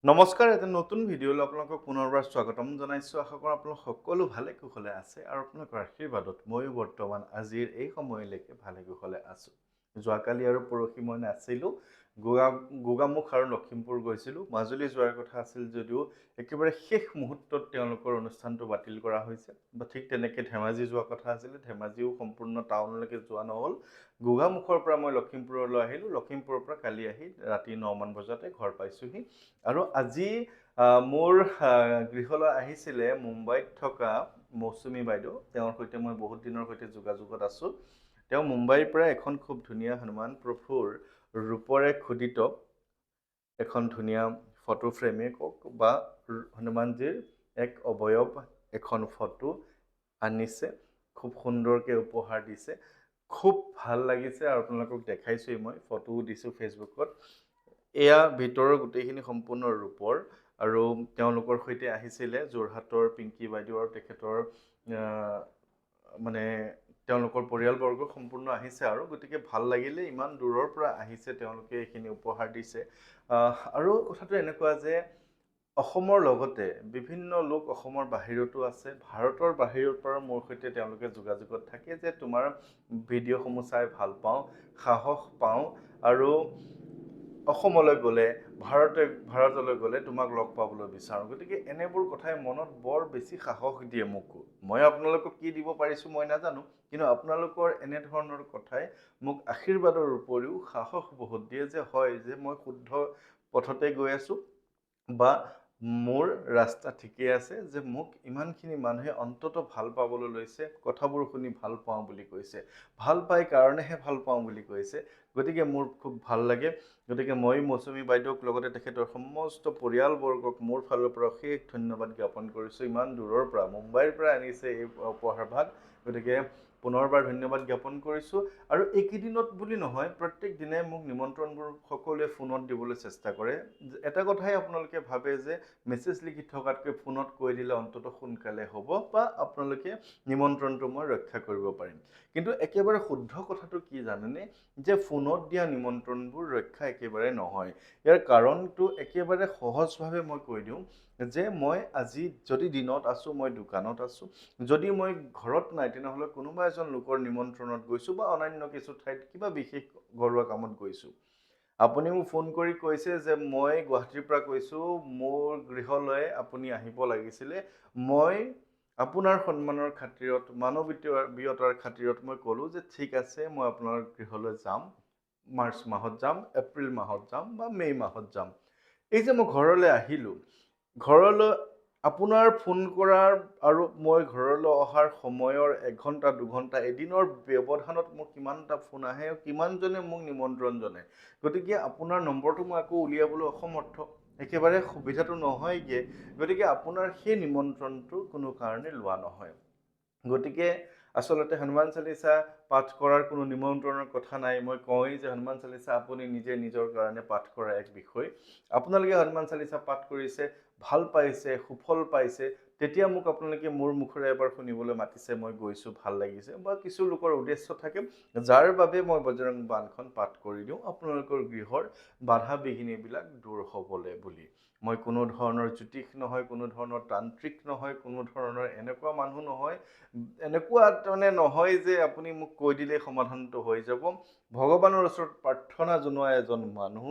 নমস্কাৰ, এটা নতুন ভিডিঅ'লৈ আপোনালোকক পুনৰবাৰ স্বাগতম জনাইছোঁ। আশা কৰোঁ আপোনালোক সকলো ভালে কুশলে আছে আৰু আপোনালোকৰ আশীৰ্বাদত ময়ো বৰ্তমান আজিৰ এই সময়লৈকে ভালে কুশলে আছোঁ। যোৱাকালি আৰু পৰহি মই নাছিলোঁ। গোগামুখ আৰু লখিমপুৰ গৈছিলোঁ। মাজুলী যোৱাৰ কথা আছিল যদিও একেবাৰে শেষ মুহূৰ্তত তেওঁলোকৰ অনুষ্ঠানটো বাতিল কৰা হৈছে। বা ঠিক তেনেকৈ ধেমাজি যোৱা কথা আছিলে, ধেমাজিও সম্পূৰ্ণ টাউনলৈকে যোৱা নহ'ল। গোগামুখৰ পৰা মই লখিমপুৰলৈ আহিলোঁ। লখিমপুৰৰ পৰা কালি আহি ৰাতি 9মান বজাতে ঘৰ পাইছোঁহি। আৰু আজি মোৰ গৃহলৈ আহিছিলে মুম্বাইত থকা মৌচুমী বাইদেউ। তেওঁৰ সৈতে মই বহুত দিনৰ সৈতে যোগাযোগত আছোঁ। তেওঁ মুম্বাইৰ পৰা এখন খুব ধুনীয়া হনুমান প্ৰভুৰ ৰূপৰে খোদিত এখন ধুনীয়া ফটো ফ্ৰেমেই কওক বা হনুমানজীৰ এক অৱয়ব এখন ফটো আনিছে, খুব সুন্দৰকৈ উপহাৰ দিছে। খুব ভাল লাগিছে আৰু আপোনালোকক দেখাইছোঁৱেই, মই ফটোও দিছোঁ ফেচবুকত। এয়া ভিতৰৰ গোটেইখিনি সম্পূৰ্ণ ৰূপৰ আৰু তেওঁলোকৰ সৈতে আহিছিলে যোৰহাটৰ পিংকী বাইদেউ আৰু তেখেতৰ মানে তেওঁলোকৰ পৰিয়ালবৰ্গ সম্পূৰ্ণ আহিছে আৰু গতিকে ভাল লাগিলে, ইমান দূৰৰ পৰা আহিছে তেওঁলোকে, এইখিনি উপহাৰ দিছে। আৰু কথাটো এনেকুৱা যে অসমৰ লগতে বিভিন্ন লোক অসমৰ বাহিৰতো আছে, ভাৰতৰ বাহিৰৰ পৰা মোৰ সৈতে তেওঁলোকে যোগাযোগত থাকে যে তোমাৰ ভিডিঅ'সমূহ চাই ভাল পাওঁ, সাহস পাওঁ আৰু অসমলৈ গ'লে ভাৰতলৈ গ'লে তোমাক লগ পাবলৈ বিচাৰোঁ। গতিকে এনেবোৰ কথাই মনত বৰ বেছি সাহস দিয়ে মোকো। মই আপোনালোকক কি দিব পাৰিছোঁ মই নাজানো, কিন্তু আপোনালোকৰ এনেধৰণৰ কথাই মোক আশীৰ্বাদৰ উপৰিও সাহস বহুত দিয়ে যে হয়, যে মই শুদ্ধ পথতে গৈ আছোঁ বা মোৰ ৰাস্তা ঠিকেই আছে, যে মোক ইমানখিনি মানুহে অন্তত ভাল পাবলৈ লৈছে, কথাবোৰ শুনি ভাল পাওঁ বুলি কৈছে, ভাল পাই কাৰণেহে ভাল পাওঁ বুলি কৈছে। গতিকে মোৰ খুব ভাল লাগে। গতিকে মই মৌচুমী বাইদেউক লগতে তেখেতৰ সমস্ত পৰিয়ালবৰ্গক মোৰ ফালৰ পৰা অশেষ ধন্যবাদ জ্ঞাপন কৰিছোঁ। ইমান দূৰৰ পৰা মুম্বাইৰ পৰা আনিছে এই উপহাৰভাগ, গতিকে পুনৰবাৰ ধন্যবাদ জ্ঞাপন কৰিছোঁ। আৰু এইকেইদিনত বুলি নহয়, প্ৰত্যেক দিনাই মোক নিমন্ত্ৰণবোৰ সকলোৱে ফোনত দিবলৈ চেষ্টা কৰে। এটা কথাই আপোনালোকে ভাবে যে মেছেজ লিখি থকাতকৈ ফোনত কৈ দিলে অন্তত সোনকালে হ'ব বা আপোনালোকে নিমন্ত্ৰণটো মই ৰক্ষা কৰিব পাৰিম। কিন্তু একেবাৰে শুদ্ধ কথাটো কি জানেনে, যে ফোনত দিয়া নিমন্ত্ৰণবোৰ ৰক্ষা একেবাৰে নহয়। ইয়াৰ কাৰণটো একেবাৰে সহজভাৱে মই কৈ দিওঁ যে মই আজি যদি দিনত আছোঁ, মই দোকানত আছোঁ, যদি মই ঘৰত নাই তেনেহ'লে কোনোবা এজন লোকৰ নিমন্ত্ৰণত গৈছোঁ বা অন্যান্য কিছু ঠাইত কিবা বিশেষ ঘৰুৱা কামত গৈছোঁ। আপুনি মোক ফোন কৰি কৈছে যে মই গুৱাহাটীৰ পৰা কৈছোঁ, মোৰ গৃহলৈ আপুনি আহিব লাগিছিলে। মই আপোনাৰ সন্মানৰ খাতিৰত, মানৱীয়তাৰ খাতিৰত মই ক'লোঁ যে ঠিক আছে, মই আপোনাৰ গৃহলৈ যাম। মাৰ্চ মাহত যাম, এপ্ৰিল মাহত যাম বা মে' মাহত যাম। এই যে মই ঘৰলৈ আহিলোঁ, ঘৰলৈ আপোনাৰ ফোন কৰাৰ আৰু মই ঘৰলৈ অহাৰ সময়ৰ 1 ঘণ্টা 2 ঘণ্টা এদিনৰ ব্যৱধানত মোৰ কিমানটা ফোন আহে, কিমানজনে মোক নিমন্ত্ৰণ জনায়। গতিকে আপোনাৰ নম্বৰটো মই আকৌ উলিয়াবলৈ অসমৰ্থ, একেবাৰে সুবিধাটো নহয়গৈ। গতিকে আপোনাৰ সেই নিমন্ত্ৰণটো কোনো কাৰণে লোৱা নহয়। গতিকে আচলতে হনুমান চালিচা পাঠ কৰাৰ কোনো নিমন্ত্ৰণৰ কথা নাই। মই কওঁৱেই যে হনুমান চালিচা আপুনি নিজে নিজৰ কাৰণে পাঠ কৰা এক বিষয়। আপোনালোকে হনুমান চালিচা পাঠ কৰিছে, ভাল পাইছে, সুফল পাইছে, তেতিয়া মোক আপোনালোকে মোৰ মুখেৰে এবাৰ শুনিবলৈ মাতিছে, মই গৈছোঁ, ভাল লাগিছে। বা কিছু লোকৰ উদ্দেশ্য থাকে যাৰ বাবে মই বজৰং বাণখন পাঠ কৰি দিওঁ, আপোনালোকৰ গৃহৰ বাধা বিঘিনিবিলাক দূৰ হ'বলৈ বুলি। মই কোনো ধৰণৰ জ্যোতিষ নহয়, কোনো ধৰণৰ তান্ত্ৰিক নহয়, কোনো ধৰণৰ এনেকুৱা মানুহ নহয়, এনেকুৱা তাৰমানে নহয় যে আপুনি মোক কৈ দিলেই সমাধানটো হৈ যাব। ভগৱানৰ ওচৰত প্ৰাৰ্থনা জনোৱা এজন মানুহ,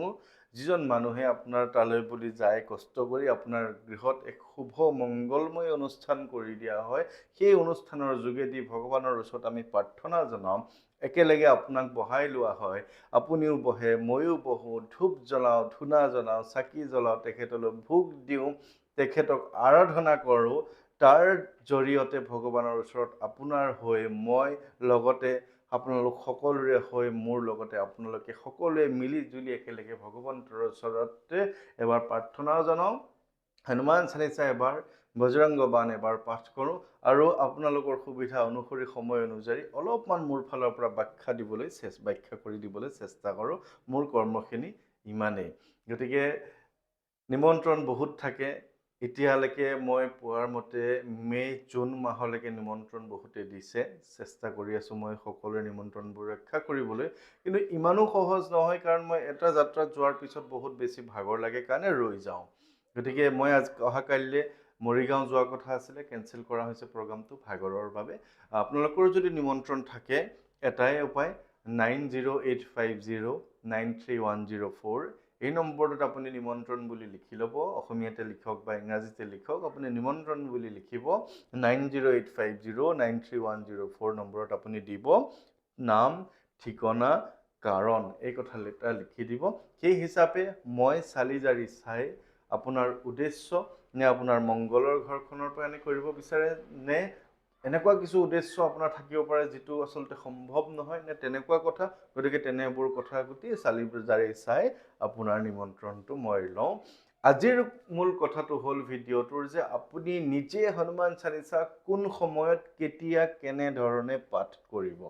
যিজন মানুহে আপোনাৰ তালৈ বুলি যায় কষ্ট কৰি, আপোনাৰ গৃহত এক শুভ মংগলময় অনুষ্ঠান কৰি দিয়া হয়। সেই অনুষ্ঠানৰ যোগেদি ভগৱানৰ ওচৰত আমি প্ৰাৰ্থনা জনাওঁ, একেলগে আপোনাক বহাই লোৱা হয়, আপুনিও বহে, ময়ো বহোঁ, ধূপ জ্বলাওঁ, ধূনা জ্বলাওঁ, চাকি জ্বলাওঁ, তেখেতলৈ ভোগ দিওঁ, তেখেতক আৰাধনা কৰোঁ। তাৰ জৰিয়তে ভগৱানৰ ওচৰত আপোনাৰ হৈ মই, লগতে আপোনালোক সকলোৰে হৈ মোৰ লগতে আপোনালোকে সকলোৱে মিলি জুলি একেলগে ভগৱন্তৰ ওচৰতে এবাৰ প্ৰাৰ্থনাও জনাওঁ, হনুমান চালিচা এবাৰ, বজৰংগ বাণ এবাৰ পাঠ কৰোঁ আৰু আপোনালোকৰ সুবিধা অনুসৰি সময় অনুযায়ী অলপমান মোৰ ফালৰ পৰা ব্যাখ্যা কৰি দিবলৈ চেষ্টা কৰোঁ। মোৰ কৰ্মখিনি ইমানেই। গতিকে নিমন্ত্ৰণ বহুত থাকে। এতিয়ালৈকে মই পোৱাৰ মতে মে' জুন মাহলৈকে নিমন্ত্ৰণ বহুতে দিছে। চেষ্টা কৰি আছোঁ মই সকলোৰে নিমন্ত্ৰণবোৰ ৰক্ষা কৰিবলৈ। কিন্তু ইমানো সহজ নহয়, কাৰণ মই এটা যাত্ৰাত যোৱাৰ পিছত বহুত বেছি ভাগৰ লাগে কাৰণে ৰৈ যাওঁ। গতিকে মই অহাকাইলৈ মৰিগাঁও যোৱাৰ কথা আছিলে, কেঞ্চেল কৰা হৈছে প্ৰগ্ৰামটো ভাগৰৰ বাবে। আপোনালোকৰ যদি নিমন্ত্ৰণ থাকে এটাই উপায় 9085093104 এই নম্বৰটোত আপুনি নিমন্ত্ৰণ বুলি লিখি ল'ব, অসমীয়াতে লিখক বা ইংৰাজীতে লিখক, আপুনি নিমন্ত্ৰণ বুলি লিখিব 9085093104 নম্বৰত আপুনি দিব নাম, ঠিকনা, কাৰণ এই কথাকেইটা লিখি দিব। সেই হিচাপে মই চালি জাৰি চাই আপোনাৰ উদ্দেশ্য নে আপোনাৰ মংগলৰ ঘৰখনৰ পৰা এনে কৰিব বিচাৰে নে এনেকুৱা কিছু উদ্দেশ্য আপোনাৰ থাকিব পাৰে যিটো আচলতে সম্ভৱ নহয় নে তেনেকুৱা কথা, গতিকে তেনেবোৰ কথা গোটেই চালি জাৰি চাই আপোনাৰ নিমন্ত্ৰণটো মই লওঁ। আজিৰ মূল কথাটো হ'ল ভিডিঅ'টোৰ যে আপুনি নিজে হনুমান চালিচা কোন সময়ত কেতিয়া কেনেধৰণে পাঠ কৰিব।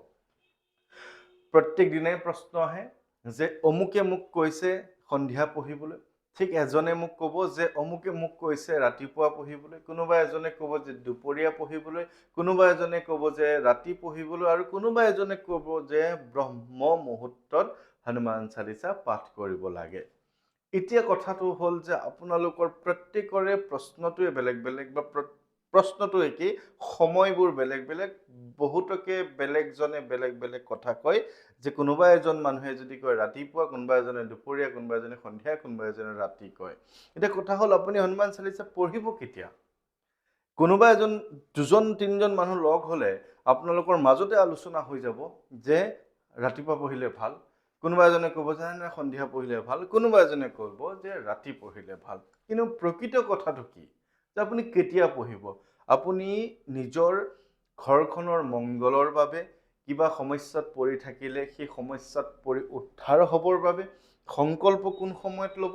প্ৰত্যেক দিনাই প্ৰশ্ন আহে যে অমুকে মোক কৈছে সন্ধিয়া পঢ়িবলৈ, ঠিক এজনে মোক ক'ব যে অমুকে মোক কৈছে ৰাতিপুৱা পঢ়িবলৈ, কোনোবা এজনে ক'ব যে দুপৰীয়া পঢ়িবলৈ, কোনোবা এজনে ক'ব যে ৰাতি পঢ়িবলৈ, আৰু কোনোবা এজনে ক'ব যে ব্ৰহ্ম মুহূৰ্তত হনুমান চালিচা পাঠ কৰিব লাগে। এতিয়া কথাটো হ'ল যে আপোনালোকৰ প্ৰত্যেকৰে প্ৰশ্নটোৱে বেলেগ বেলেগ বা প্ৰশ্নটো একেই, সময়বোৰ বেলেগ বেলেগ, বহুতকে বেলেগজনে বেলেগ বেলেগ কথা কয়, যে কোনোবা এজন মানুহে যদি কয় ৰাতিপুৱা, কোনোবা এজনে দুপৰীয়া, কোনোবা এজনে সন্ধিয়া, কোনোবা এজনে ৰাতি কয়। এতিয়া কথা হ'ল আপুনি হনুমান চালিচা পঢ়িব কেতিয়া? কোনোবা এজন দুজন তিনিজন মানুহ লগ হ'লে আপোনালোকৰ মাজতে আলোচনা হৈ যাব যে ৰাতিপুৱা পঢ়িলে ভাল, কোনোবা এজনে ক'ব যে নাই সন্ধিয়া পঢ়িলে ভাল, কোনোবা এজনে ক'ব যে ৰাতি পঢ়িলে ভাল। কিন্তু প্ৰকৃত কথাটো কি যে আপুনি কেতিয়া পঢ়িব? আপুনি নিজৰ ঘৰখনৰ মংগলৰ বাবে, কিবা সমস্যাত পৰি থাকিলে সেই সমস্যাত পৰি উদ্ধাৰ হ'বৰ বাবে সংকল্প কোন সময়ত ল'ব?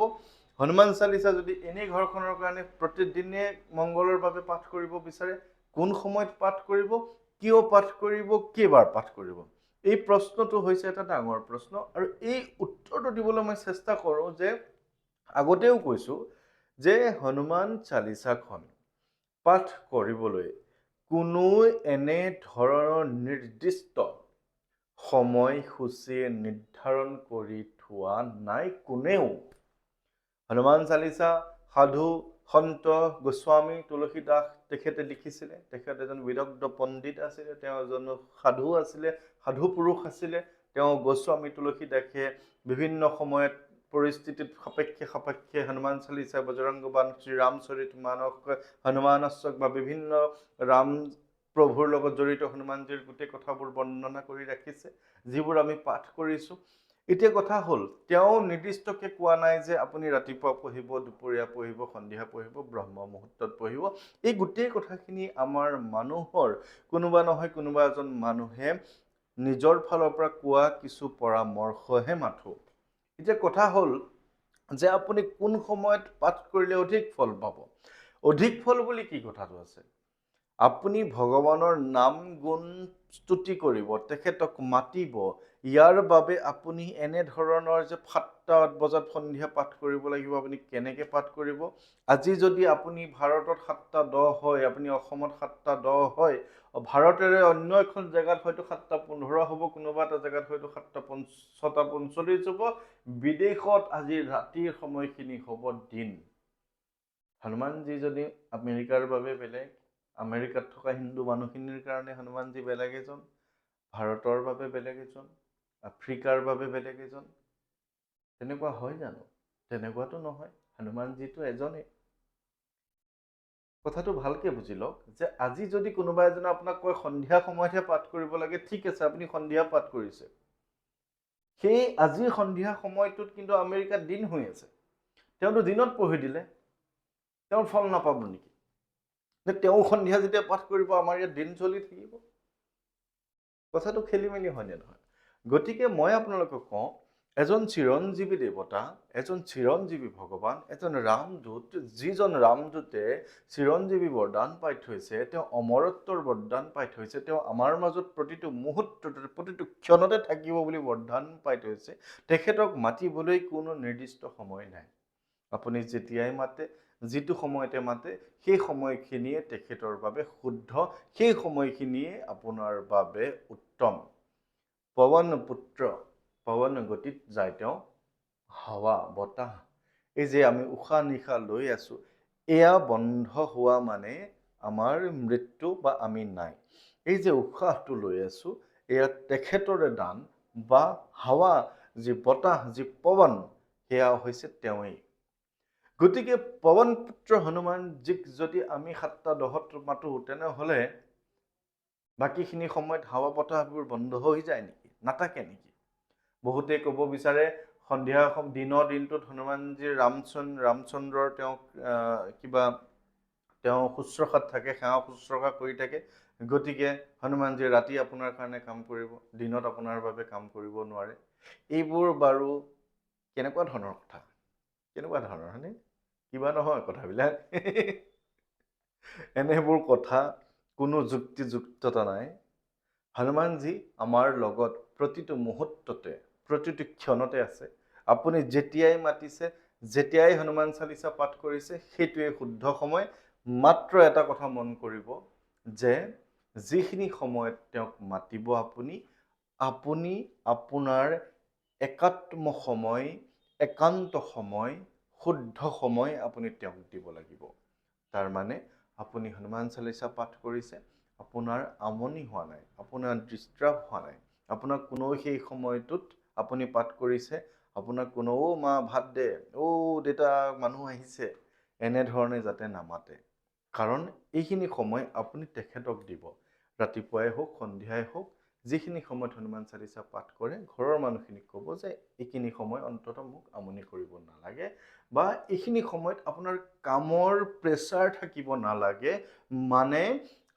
হনুমান চালিচা যদি এনেই ঘৰখনৰ কাৰণে প্ৰতিদিনে মংগলৰ বাবে পাঠ কৰিব বিচাৰে, কোন সময়ত পাঠ কৰিব, কিয় পাঠ কৰিব, কেইবাৰ পাঠ কৰিব? এই প্ৰশ্নটো হৈছে এটা ডাঙৰ প্ৰশ্ন, আৰু এই উত্তৰটো দিবলৈ মই চেষ্টা কৰোঁ যে আগতেও কৈছোঁ যে হনুমান চালিচাখন পাঠ কৰিবলৈ কোনো এনে ধৰণৰ নিৰ্দিষ্ট সময়সূচী নিৰ্ধাৰণ কৰি থোৱা নাই কোনেও। হনুমান চালিচা সাধু সন্ত গোস্বামী তুলসীদাস তেখেতে লিখিছিলে, তেখেত এজন বিদগ্ধ পণ্ডিত আছিলে, তেওঁ এজন সাধু আছিলে, সাধু পুৰুষ আছিলে। তেওঁ গোস্বামী তুলসীদাসে বিভিন্ন সময়ত পৰিস্থিতিত সাপেক্ষে হনুমান চালিচা, বজৰংগ বাণ, শ্ৰীৰামচৰিত মানস, হনুমানশ্বক বা বিভিন্ন ৰাম প্ৰভুৰ লগত জড়িত হনুমানজীৰ গোটেই কথাবোৰ বৰ্ণনা কৰি ৰাখিছে, যিবোৰ আমি পাঠ কৰিছোঁ। এতিয়া কথা হ'ল তেওঁ নিৰ্দিষ্টকৈ কোৱা নাই যে আপুনি ৰাতিপুৱা পঢ়িব, দুপৰীয়া পঢ়িব, সন্ধিয়া পঢ়িব, ব্ৰহ্ম মুহূৰ্তত পঢ়িব। এই গোটেই কথাখিনি আমাৰ মানুহৰ কোনোবা নহয় কোনোবা এজন মানুহে নিজৰ ফালৰ পৰা কোৱা কিছু পৰামৰ্শহে মাথো। এতিয়া কথা হ'ল যে আপুনি কোন সময়ত পাঠ কৰিলে অধিক ফল পাব। অধিক ফল বুলি কি কথাটো আছে? আপুনি ভগৱানৰ নাম গুণ স্তুতি কৰিব, তেখেতক মাতিব। ইয়াৰ বাবে আপুনি এনেধৰণৰ যে 7 বজাত সন্ধিয়া পাঠ কৰিব লাগিব, আপুনি কেনেকৈ পাঠ কৰিব? আজি যদি আপুনি ভাৰতত 7:10 হয়, আপুনি অসমত 7:10 হয়, ভাৰতেৰে অন্য এখন জেগাত হয়তো 7:15 হ'ব, কোনোবা এটা জেগাত হয়তো 6:45 হ'ব, বিদেশত আজি ৰাতিৰ সময়খিনি হ'ব দিন। হনুমানজী যদি আমেৰিকাৰ বাবে বেলেগ, আমেৰিকাত থকা হিন্দু মানুহখিনিৰ কাৰণে হনুমানজী বেলেগ এজন, ভাৰতৰ বাবে বেলেগ এজন, আফ্ৰিকাৰ বাবে বেলেগ এজন, তেনেকুৱা হয় জানো? তেনেকুৱাতো নহয়, হনুমানজীটো এজনেই। কথাটো ভালকে বুজি লওক যে আজি যদি কোনোবা এজনে আপোনাক কয় সন্ধিয়া সময়তহে পাঠ কৰিব লাগে, ঠিক আছে, আপুনি সন্ধিয়া পাঠ কৰিছে, সেই আজিৰ সন্ধিয়া সময়টোত কিন্তু আমেৰিকাত দিন হৈ আছে, তেওঁতো দিনত পঢ়ি দিলে, তেওঁৰ ফল নাপাব নেকি? তেওঁ সন্ধিয়া যেতিয়া পাঠ কৰিব আমাৰ ইয়াত দিন চলি থাকিব? কথাটো খেলি মেলি হয় নে নহয়? গতিকে মই আপোনালোকক কওঁ, এজন চিৰঞ্জীৱী দেৱতা, এজন চিৰঞ্জীৱী ভগৱান, এজন ৰামদূত, যিজন ৰামদূতে চিৰঞ্জীৱী বৰদান পাই থৈছে, তেওঁ অমৰত্বৰ বৰদান পাই থৈছে, তেওঁ আমাৰ মাজত প্ৰতিটো মুহূৰ্ততে প্ৰতিটো ক্ষণতে থাকিব বুলি বৰদান পাই থৈছে, তেখেতক মাতিবলৈ কোনো নিৰ্দিষ্ট সময় নাই। আপুনি যেতিয়াই মাতে, যিটো সময়তে মাতে, সেই সময়খিনিয়ে তেখেতৰ বাবে শুদ্ধ, সেই সময়খিনিয়ে আপোনাৰ বাবে উত্তম। পৱন পুত্ৰ, পৱন গতিত যায় তেওঁ, হাৱা বতাহ, এই যে আমি উশাহ নিশাহ লৈ আছোঁ, এয়া বন্ধ হোৱা মানে আমাৰ মৃত্যু বা আমি নাই। এই যে উশাহটো লৈ আছোঁ, এয়া তেখেতৰে দান বা হাৱা, যি বতাহ, যি পৱন, সেয়া হৈছে তেওঁৱেই। গতিকে পৱন পুত্ৰ হনুমানজীক যদি আমি 7টা-10ত মাতো, তেনেহ'লে বাকীখিনি সময়ত হাৱা বতাহবোৰ বন্ধ হৈ যায় নেকি? নাথাকে নেকি? বহুতে ক'ব বিচাৰে সন্ধিয়া দিনৰ দিনটোত হনুমানজীৰ ৰামচন্দ্ৰৰ তেওঁ শুশ্ৰূষাত থাকে, সেৱা শুশ্ৰূষা কৰি থাকে। গতিকে হনুমানজীয়ে ৰাতি আপোনাৰ কাৰণে কাম কৰিব, দিনত আপোনাৰ বাবে কাম কৰিব নোৱাৰে। এইবোৰ বাৰু কেনেকুৱা ধৰণৰ কথা? কেনেকুৱা ধৰণৰ, হয়নে? কিবা নহয় কথাবিলাক। এনেবোৰ কথা, কোনো যুক্তিযুক্ততা নাই। হনুমানজী আমাৰ লগত প্ৰতিটো মুহূৰ্ততে, প্ৰতিটো ক্ষণতে আছে। আপুনি যেতিয়াই মাতিছে, যেতিয়াই হনুমান চালিচা পাঠ কৰিছে, সেইটোৱে শুদ্ধ সময়। মাত্ৰ এটা কথা মন কৰিব যে যিখিনি সময়ত তেওঁক মাতিব আপুনি আপোনাৰ একাত্ম সময়, একান্ত সময়, শুদ্ধ সময় আপুনি তেওঁক দিব লাগিব। তাৰ মানে আপুনি হনুমান চালিচা পাঠ কৰিছে, আপোনাৰ আমনি হোৱা নাই, আপোনাৰ ডিষ্টাৰ্ব হোৱা নাই, আপোনাক কোনো সেই সময়টোত আপুনি পাঠ কৰিছে, আপোনাক কোনো মা ভাত দে, দেউতা মানুহ আহিছে, এনেধৰণে যাতে নামাতে। কাৰণ এইখিনি সময় আপুনি তেখেতক দিব। ৰাতিপুৱাই হওক, সন্ধিয়াই হওক, যিখিনি সময়ত হনুমান চালিচা পাঠ কৰে, ঘৰৰ মানুহখিনিক ক'ব যে এইখিনি সময় অন্ততঃ মোক আমনি কৰিব নালাগে, বা এইখিনি সময়ত আপোনাৰ কামৰ প্ৰেছাৰ থাকিব নালাগে। মানে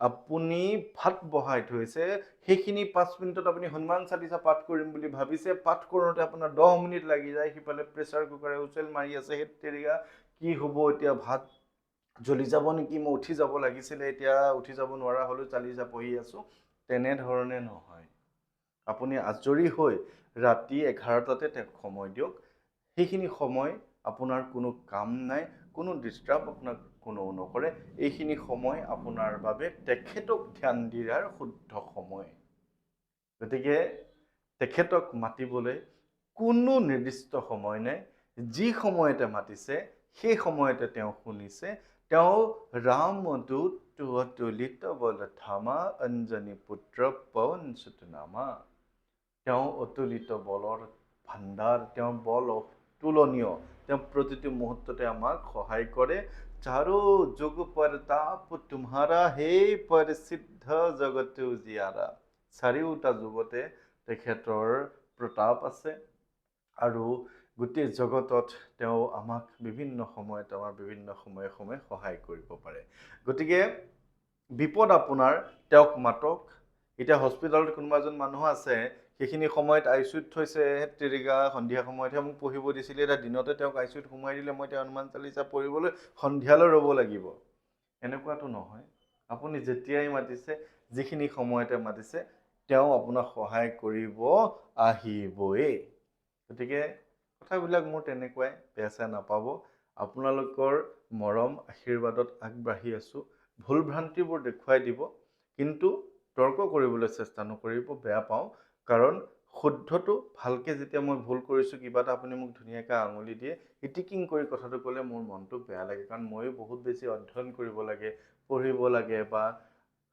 আপুনি ভাত বহাই থৈছে, সেইখিনি 5 মিনিটত আপুনি হনুমান চালিচা পাঠ কৰিম বুলি ভাবিছে, পাঠ কৰোঁতে আপোনাৰ 10 মিনিট লাগি যায়, সিফালে প্ৰেছাৰ কুকাৰে হুইচেল মাৰি আছে, হেত তেৰিকা কি হ'ব এতিয়া, ভাত জ্বলি যাব নেকি, মই উঠি যাব লাগিছিলে, এতিয়া উঠি যাব নোৱাৰা হ'লেও চালিচা পঢ়ি আছোঁ। তেনেধৰণে নহয়। আপুনি আজৰি হৈ ৰাতি 11টাতে তেওঁক সময় দিয়ক। সেইখিনি সময় আপোনাৰ কোনো কাম নাই, কোনো ডিষ্টাৰ্ব আপোনাক কোনেও নকৰে। এইখিনি সময় আপোনাৰ বাবে তেখেতক ধ্যান দিয়াৰ শুদ্ধ সময়। গতিকে তেখেতক মাতিবলৈ কোনো নিৰ্দিষ্ট সময় নাই। যি সময়তে মাতিছে, সেই সময়তে তেওঁ শুনিছে। তেওঁ ৰামদূত অতুলিত বল ধামা, অঞ্জনী পুত্ৰ পৱন সুত নামা। তেওঁ অতুলিত বলৰ ভাণ্ডাৰ, তেওঁ বল অতুলনীয়। তেওঁ প্ৰতিটো মুহূৰ্ততে আমাক সহায় কৰে। চাৰো যুগ প্ৰতাপ তোমাৰা, হে প্ৰসিদ্ধ জগত উজিয়াৰা। চাৰিওটা যুগতে তেখেতৰ প্ৰতাপ আছে, আৰু গোটেই জগতত তেওঁ আমাক বিভিন্ন সময়ত বিভিন্ন সময়ে সময়ে সহায় কৰিব পাৰে। গতিকে বিপদ আপোনাৰ, তেওঁক মাতক। এতিয়া হস্পিটেলত কোনোবা এজন মানুহ আছে, সেইখিনি সময়ত আইচিউত থৈছে, তেৰিকা সন্ধিয়া সময়তহে মোক পঢ়িব দিছিলে, এতিয়া দিনতে তেওঁক আইচিউত সোমাই দিলে, মই এতিয়া হনুমান চালিচা পঢ়িবলৈ সন্ধিয়ালৈ ৰ'ব লাগিব। এনেকুৱাতো নহয়। আপুনি যেতিয়াই মাতিছে, যিখিনি সময়তে মাতিছে, তেওঁ আপোনাক সহায় কৰিব আহিবই। গতিকে কথাবিলাক মোৰ তেনেকুৱাই, বেয়া চেয়া নাপাব। আপোনালোকৰ মৰম আশীৰ্বাদত আগবাঢ়ি আছোঁ। ভুল ভ্ৰান্তিবোৰ দেখুৱাই দিব, কিন্তু তৰ্ক কৰিবলৈ চেষ্টা নকৰিব, বেয়া পাওঁ। কাৰণ শুদ্ধটো ভালকৈ যেতিয়া মই ভুল কৰিছোঁ, কিবা এটা আপুনি মোক ধুনীয়াকৈ আঙুলি দিয়ে, ইটিকিং কৰি কথাটো ক'লে মোৰ মনটো বেয়া লাগে। কাৰণ ময়ো বহুত বেছি অধ্যয়ন কৰিব লাগে, পঢ়িব লাগে, বা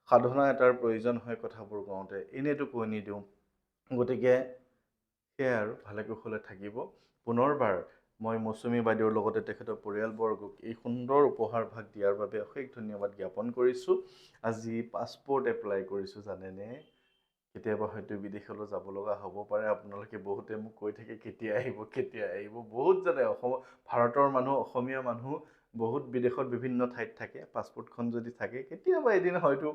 সাধনা এটাৰ প্ৰয়োজন হয় কথাবোৰ কওঁতে, এনেইতো কৈ নিদিওঁ। গতিকে সেয়াই আৰু, ভালে কুশলে থাকিব। পুনৰবাৰ মই মৌচুমী বাইদেউৰ লগতে তেখেতৰ পৰিয়ালবৰ্গক এই সুন্দৰ উপহাৰভাগ দিয়াৰ বাবে অশেষ ধন্যবাদ জ্ঞাপন কৰিছোঁ। আজি পাছপৰ্ট এপ্লাই কৰিছোঁ, জানেনে? কেতিয়াবা হয়তো বিদেশলৈ যাব লগা হ'ব পাৰে। আপোনালোকে বহুতে মোক কৈ থাকে, কেতিয়া আহিব, কেতিয়া আহিব। বহুত জানে, ভাৰতৰ মানুহ, অসমীয়া মানুহ বহুত বিদেশত বিভিন্ন ঠাইত থাকে। পাছপৰ্টখন যদি থাকে, কেতিয়াবা এদিন হয়তো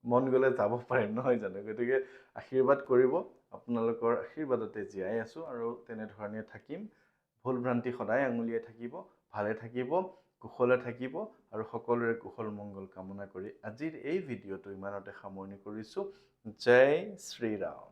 মন গ'লে যাব পাৰিম, নহয় জানো? গতিকে আশীৰ্বাদ কৰিব। আপোনালোকৰ আশীৰ্বাদতে জীয়াই আছোঁ, আৰু তেনেধৰণে থাকিম। ভুল ভ্ৰান্তি সদায় আঙুলিয়াই থাকিব, ভালে থাকিব, কুশলে থাকিব, আৰু সকলোৰে কুশল মংগল কামনা কৰি আজিৰ এই ভিডিঅ'টো ইমানতে সামৰণি কৰিছোঁ। জয় শ্ৰীৰাম।